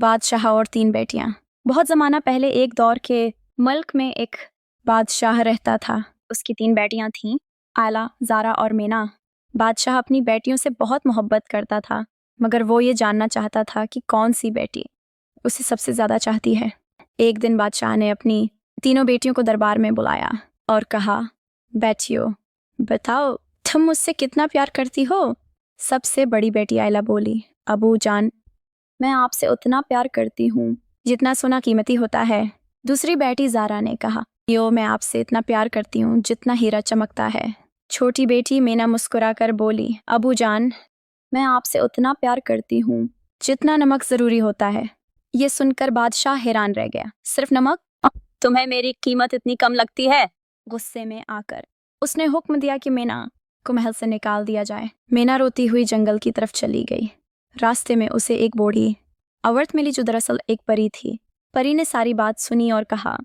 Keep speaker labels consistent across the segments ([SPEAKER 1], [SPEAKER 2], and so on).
[SPEAKER 1] बादशाह और 3 बेटियां। बहुत ज़माना पहले एक दौर के मुल्क में एक बादशाह रहता था। उसकी 3 बेटियां थीं, आयला, ज़ारा और मेना। बादशाह अपनी बेटियों से बहुत मोहब्बत करता था, मगर वो ये जानना चाहता था कि कौन सी बेटी उसे सबसे ज़्यादा चाहती है। एक दिन बादशाह ने अपनी तीनों बेटियों को दरबार में बुलाया और कहा, बेटियों, बताओ तुम मुझसे कितना प्यार करती हो। सबसे बड़ी बेटी आयला बोली, अबू जान, मैं आपसे उतना प्यार करती हूँ जितना सोना कीमती होता है। दूसरी बेटी ज़ारा ने कहा, यो, मैं आपसे इतना प्यार करती हूँ जितना हीरा चमकता है। छोटी बेटी मेना मुस्कुराकर बोली, अबू जान, मैं आपसे उतना प्यार करती हूँ जितना नमक ज़रूरी होता है। ये सुनकर बादशाह हैरान रह गया। सिर्फ नमक? तुम्हें मेरी कीमत इतनी कम लगती है? गुस्से में आकर उसने हुक्म दिया कि मेना को महल से निकाल दिया जाए। मेना रोती हुई जंगल की तरफ चली गई। रास्ते में उसे एक बूढ़ी औरत मिली जो दरअसल एक परी थी। परी ने सारी बात सुनी और कहा,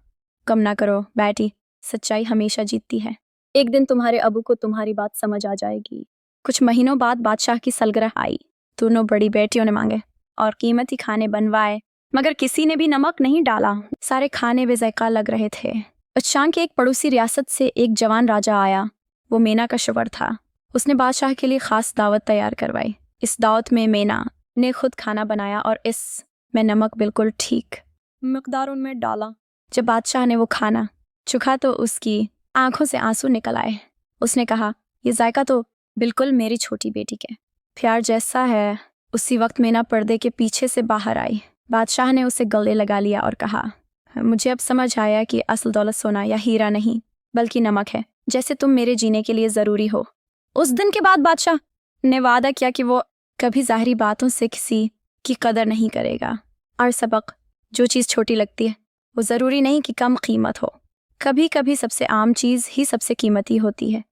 [SPEAKER 1] गम ना करो बेटी, सच्चाई हमेशा जीतती है। एक दिन तुम्हारे अबू को तुम्हारी बात समझ आ जाएगी। कुछ महीनों बाद बादशाह की सलगरह आई। दोनों बड़ी बेटियों ने मांगे और कीमती खाने बनवाए, मगर किसी ने भी नमक नहीं डाला। सारे खाने बेज़ायका लग रहे थे। शाम की एक पड़ोसी रियासत से एक जवान राजा आया। वो मेना का शौहर था। उसने बादशाह के लिए खास दावत तैयार करवाई। इस दावत में मेना ने खुद खाना बनाया और इसमें नमक बिल्कुल ठीक मिकदार उनमें डाला। जब बादशाह ने वो खाना चखा तो उसकी आंखों से आंसू निकल आए। उसने कहा, ये जायका तो बिल्कुल मेरी छोटी बेटी के प्यार जैसा है। उसी वक्त मेना पर्दे के पीछे से बाहर आई। बादशाह ने उसे गले लगा लिया और कहा, मुझे अब समझ आया कि असल दौलत सोना या हीरा नहीं बल्कि नमक है, जैसे तुम मेरे जीने के लिए ज़रूरी हो। उस दिन के बाद बादशाह ने वादा किया कि वो कभी ज़ाहिरी बातों से किसी की कदर नहीं करेगा। और सबक, जो चीज़ छोटी लगती है वो ज़रूरी नहीं कि कम कीमत हो। कभी कभी सबसे आम चीज़ ही सबसे कीमती होती है।